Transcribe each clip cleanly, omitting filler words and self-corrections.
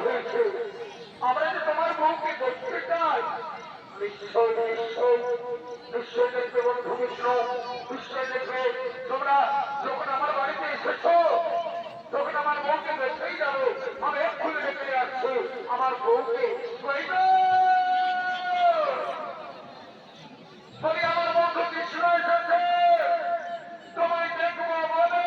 হয়েছে। আমরা যে তোমার বউকে দেখতে চাই। নিশ্চয় নিশ্চয় নিশ্চয় দেখবে বন্ধু বিষ্ণু, নিশ্চয় দেখবে। তোমরা যখন আমার বাড়িতে এসেছো তখন আমার বউকে দেখতেই যাবো। আমি এক্ষুনি দেখে আসছি আমার বউকে। বলি আমার বন্ধু কৃষ্ণ এসেছে, তোমায় দেখবো বলে।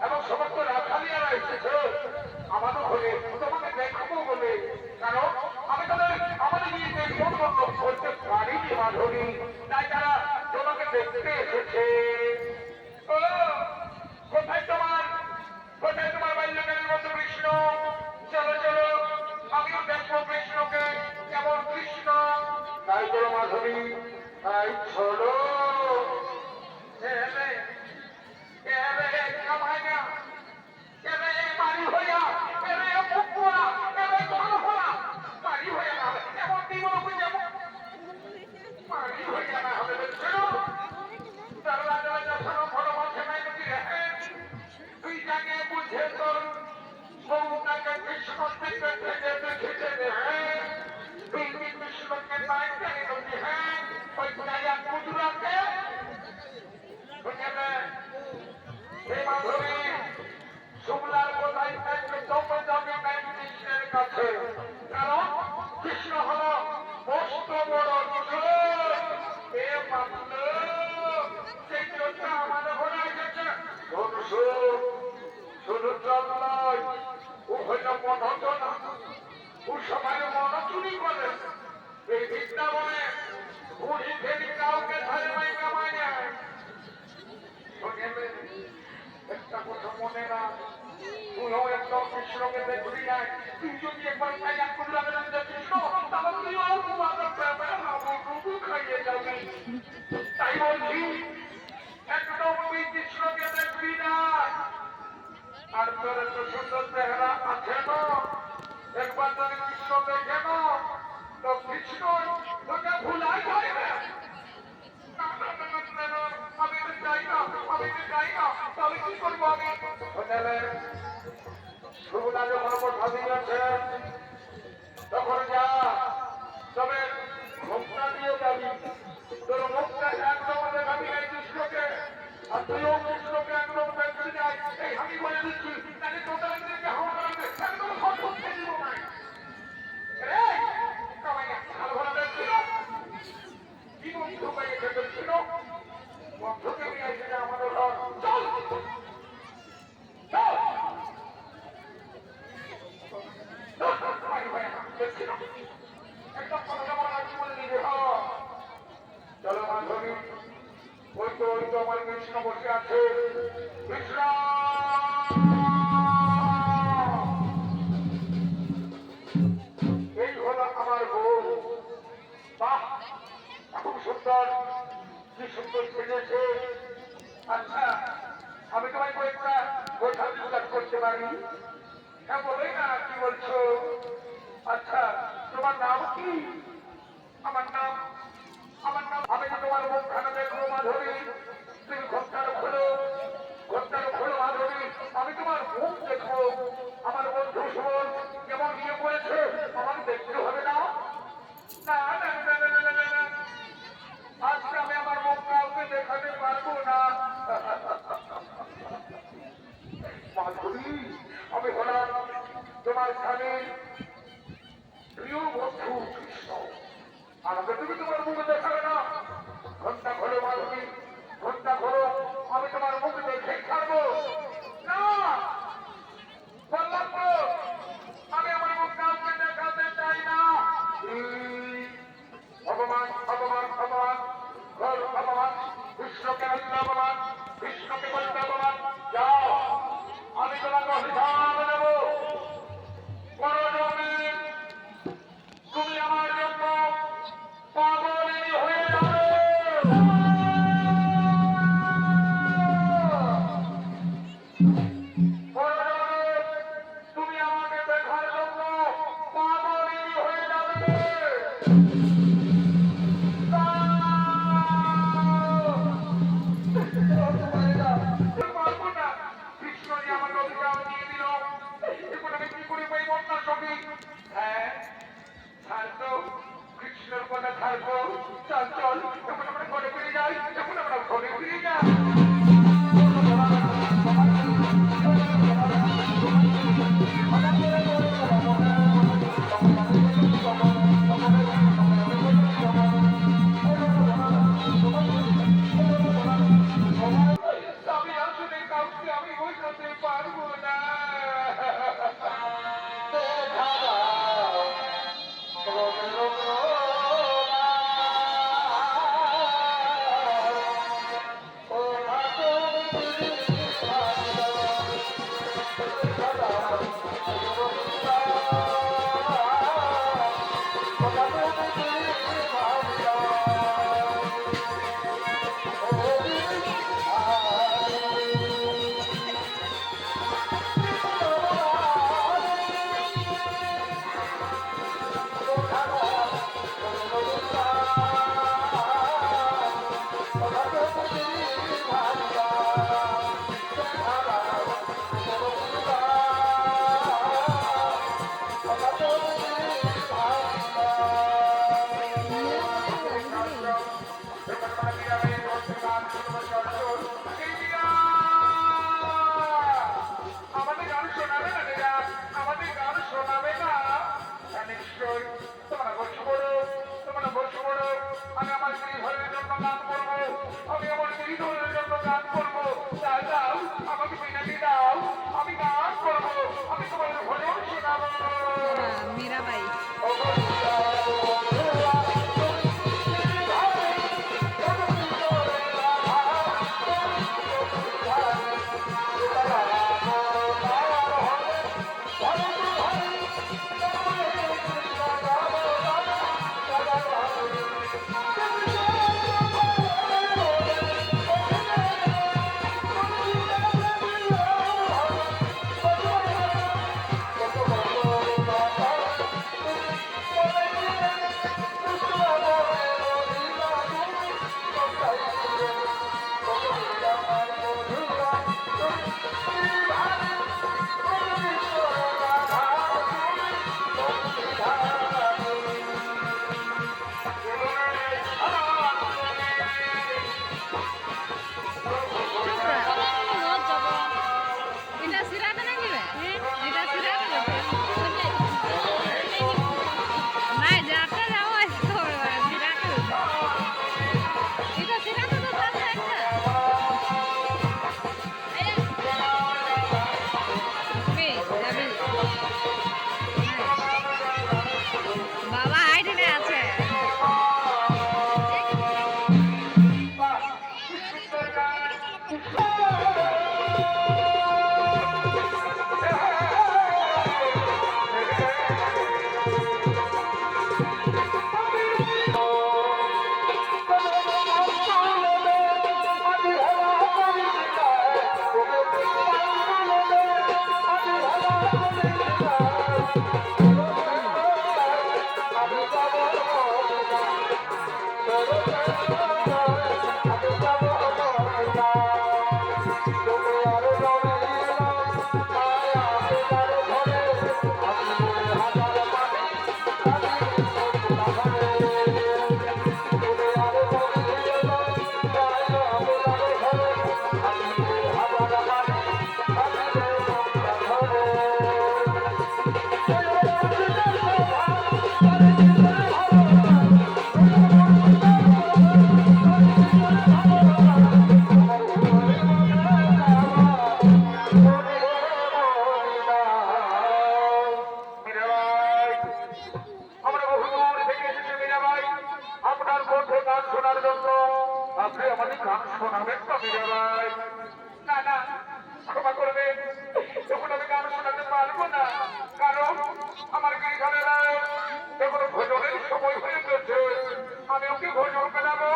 এবং সমস্ত রাখালিয়ারা এসেছে আমাদের ঘরে তোমাকে দেখবো বলে, কারণ আমি তাদের আমাদের নিজেদের মন করতে পারিনি মাধবী, তাই তারা তোমাকে দেখতে এসেছে। ও কোথায় তোমার বাল্যকালের বন্ধু কৃষ্ণ? চলো চলো আমিও দেখবো কৃষ্ণকে কেমন কৃষ্ণ। তাই চলো মাধবী, তাই চলো। কারণ কৃষ্ণ হল মস্ত বড় সেই জন্য আমাদের ঘরে এসেছে। শুধু চল নয়, ও হইল মনচনা, ও সবাই মন চুরি করে। এই বৃন্দাবনে বুড়ি ফেরি কাউকে ধরে নাই কামায় যায়। একটা কথা মনে না, তুইও একদম কৃষ্ণকে দেখবি না। তুই যদি একবার কৃষ্ণ তাহলে তুই খাইয়ে যাবি। তাই বলছি একদম তুই কৃষ্ণকে দেখবি না। আর তোর এত সুন্দর চেহারা আছে না, একবার যদি কৃষ্ণ দেখে না তো কৃষ্ণ তোকে ভুলাই যায় না। আমি তো চাই না, তবে কি করবো আমি? শুভদা যখন কথা দিয়েছে তখন যা, তবে মুখটা দিয়ে যাবি। তোর মুখটা একদম দেখাবি নাই কৃষ্ণকে, আর তুইও কৃষ্ণকে একদম দেখবি নাই। এই আমি বলে দিচ্ছি, তাকে তোদেরকে হাওয়া করাবে একদম সব করতে দিব না। ভালো ভালো দেখছিল কি বন্ধু পাইয়ে দেখছিল, বন্ধুকে নিয়ে এসেছে আমাদের ঘর। চল একদম কথা বলা বলে দিবে। চলো মাধবী, ওই তো আমার কৃষ্ণ বসে আছে। কৃষ্ণ এই হলো আমার বউ। বাহ, খুব সুন্দর, কি সুন্দর সেজেছে। আচ্ছা, আমি তোমায় কয়েকটা কথা জিজ্ঞাসা করতে পারি? হ্যাঁ বলে না, কি বলছো? আচ্ছা, তোমার নাম কি? আমার নাম আমি তো তোমার মুখখানা দেখবো মাধবী। তুমি ঘরটার খোলো মাধবী, আমি তোমার মুখ দেখবো। আমার বন্ধু সুমন কেমন বিয়ে করেছে আমাকে দেখতে হবে না? আজকে আমি আমার মুখ কাউকে দেখাতে পারবো না। মাধবী, আমি হলাম তোমার স্বামীর প্রিয় বন্ধু কৃষ্ণ, আমাকে তুমি তোমার মুখে দেখাবে না? ঘন্টা খোলো মাধবী, ঘন্টা খোলো, আমি তোমার মুখ দেখেই ছাড়বো না। বললাম তো আমি আমার মুখ কাউকে দেখাতে চাই না। ভগবান ভগবান ভগবান ঘর ভগবান, কৃষ্ণকে অপমান, কৃষ্ণকে বলতে অপমান। যাও, আমি তোমাকে অভিশাপ দেব। তুমি আমার জন্য পাগলিনী হয়ে যাবে। তুমি আমাকে দেখার জন্য পাগলিনী হয়ে যাবে। পারবো না, কৃষ্ণ যে আমাকে অভিশাপ দিয়ে দিল, এখন আমি কি করি পাই বন্যার সঙ্গে? হ্যাঁ, ছাড়তো কৃষ্ণের কথা ছাড়বো। চল চল, যখন আমরা ঘরে ফিরে যাই, যখন আমরা ঘরে ফিরে যাই। আমি আসলে কাউকে আমি ওই কাছে পারবো না। আমাদের গান শোনাবে না দিদা, আমাদের গান শোনাবে না। নিশ্চয় তোমরা বসে পড়ো, তোমরা বসে পড়ো। আমি আমার গৃহধরের জন্য গান করবো, আমি আমার গৃহধরের জন্য গান করবো। তাই দাও, আমাকে বিনাটি দাও, আমি গান করবো, আমি তোমার ভজন শোনাবো। মীরাবাই বাবা হাইটে আছে আপনি আমাদের গান শোনাবেন তো মীরাবাই? না না, ক্ষমা করবেন, তখন আমি গান শোনাতে পারবো না, কারণ আমার গৃহধরের এখন ভোজনের সময় হয়ে গেছে। আমি ওকে ভোজন পেলাবো,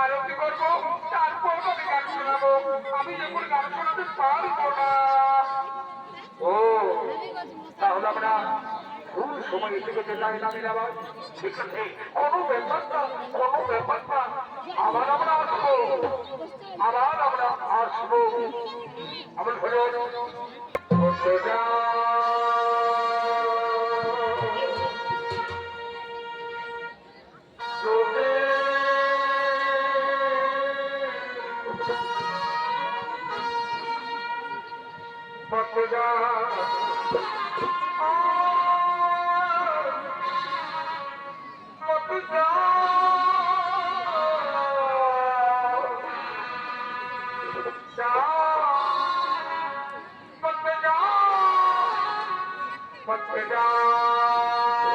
আরতি করবো, তারপর আমি গান শোনাবো। আমি যখন গান শোনাতে পারবো না। ও তাহলে আমরা ভুল সময় এসে গেছে, তাই না মীরাবাই? ঠিক আছে, কোনো ব্যাপার না, কোনো ব্যাপার না, আবার আমরা আসবো, আবার আমরা আসবো। আমার ভজন করতে মতে যাও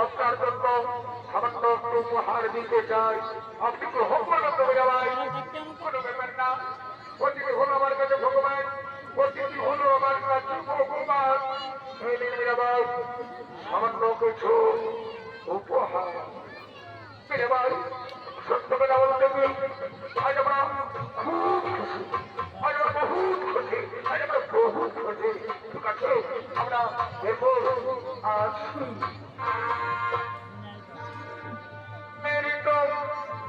আপনার জন্য সামান্য একটু উপহার দিতে চাই আপনি গ্রহণ করবেন তো ভাই কোনো ব্যাপার না অতিথি হলো আমার কাছে ভগবান অতিথি হলো আমার কাছে ভগবান ভাই সামান্য কিছু উপহার ভাই সত্য কথা বলতে আজ আমরা খুব খুশি আজ আমরা বহুত খুশি আজ আমরা বহুত খুশি ঠিক আছে আমরা এরপর আসি मेरी तो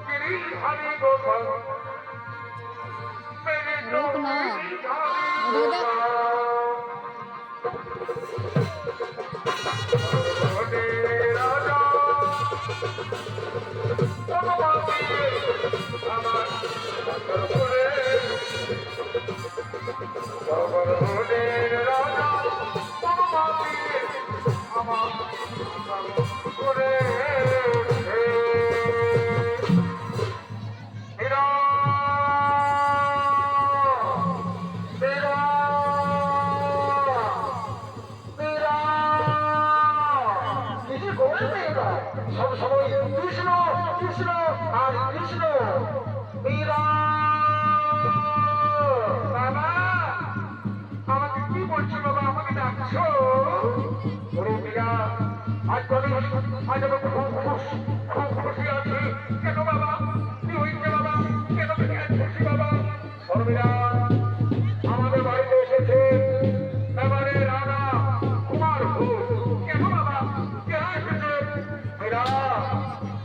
गिरी हरी गोपाल मेरी तो रुकना राजा সব সময় কৃষ্ণ কৃষ্ণ আর কৃষ্ণ মীরা বাবা আমাকে কি বলছো বাবা আমাকে ডাকছো ওরে মীরা আজ আজ আমি খুব খুশি আছি কেন বাবা কি হয়েছে বাবা কেন তুমি আজ খুশি বাবা মীরা আমাদের বাড়িতে এসেছে এবারে রাধা কুমার ঘোষ কেন বাবা কে এসেছে মীরা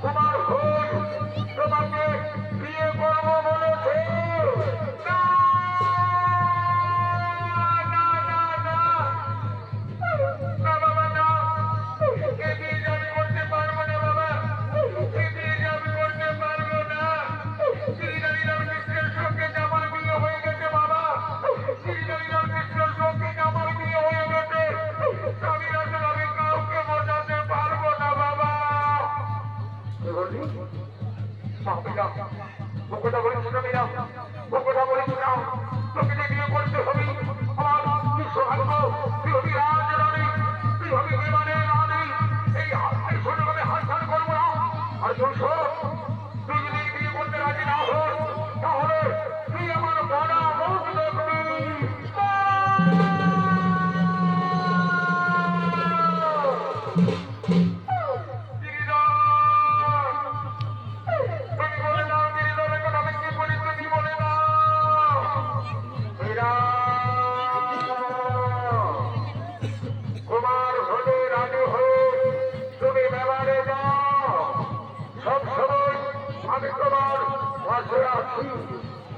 কুমার ঘোষ তোমাকে বিয়ে করবো বলেছে না না না না না বাবা না এ বিয়ে আমি করতে পারবো না বাবা এ বিয়ে আমি করতে পারবো না শ্রীহরিরাম কৃষ্ণের সঙ্গে আমার বিয়ে হয়ে গেছে বাবা শ্রীহরিরাম কৃষ্ণের সঙ্গে আমার বিয়ে হয়ে গেছে আমি আসলে আমি কাউকে বোঝাতে পারবো না বাবা কথা বলিস না মেয়েরা কথা বলিস না তোকে যে বিয়ে করতে হবে আমার কি সৌভাগ্য তুই হবি রাজ রানী তুই হবি বিমানের রানী এই সৈন্যভাবে হাতছাড় করবো না আর শোন তুই যদি বিয়ে করতে রাজি না হোস তাহলে তুই আমার বড় মুখ দেখবি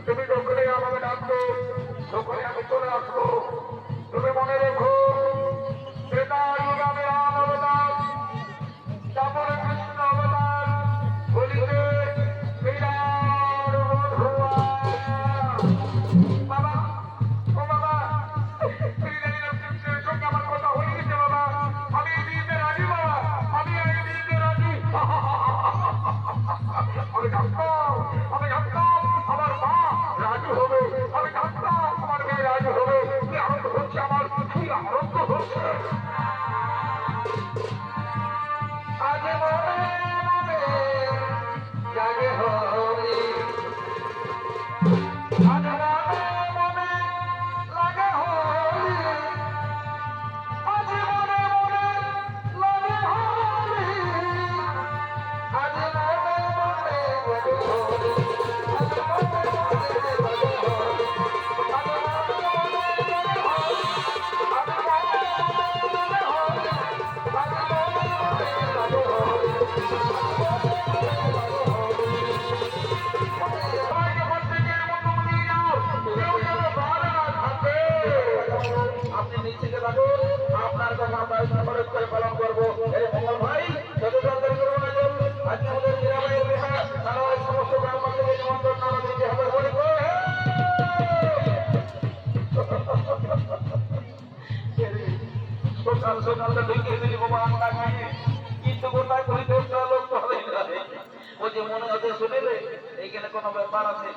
তুমি যখনই আমাকে ডাকবো তখনই আমি চলে আসবো। তুমি মনে রেখো ত্রেতা যুগে রাম অবতার, তারপরে কৃষ্ণ অবতার, বলিতে বিরাট বধূয়া। বাবা, ও বাবা, তুমি জানি না কৃষ্ণের সঙ্গে আমার কথা হয়ে গেছে বাবা। আমি এই বিয়েতে রাজি বাবা, আমি এই বিয়েতে রাজি। আমি জানতাম, আমি জানতাম আমার মা রাজি হবে, আমি জানতাম আমার মেয়ে রাজি হবে। কি আনন্দ হচ্ছে আমার, কি আনন্দ হচ্ছে। আজ মনে মনে জাগে হরি, আজ মনে মনে লাগে হরি, আজ মনে মনে লাগে হরি, আজ মনে মনে লাগে হরি, আজ মনে মনে লাগে হরি, আজ মনে মনে লাগে হরি, আজ মনে মনে লাগে হরি, আজ মনে মনে লাগে হরি। আপনি নিশ্চিত থাকুন, আপনার কথা আমরা সফরেজ করে পালন করবো। এই মঙ্গল ভাই যত তাড়াতাড়ি করবো না যান। আজকে আমাদের মীরাবাইয়ের বিবাহ, তারা ওই সমস্ত গ্রামবাসীকে নিমন্ত্রণ নামা দিতে হবে। বলি গো, সকাল সকাল তো ঢুকিয়ে দিলি বাবা আমরা খাইয়ে, কিন্তু কোথায় করি দোষটা লোক তো হবেই না। ও যে মনে হচ্ছে শুনিলে এইখানে কোনো ব্যাপার আছে।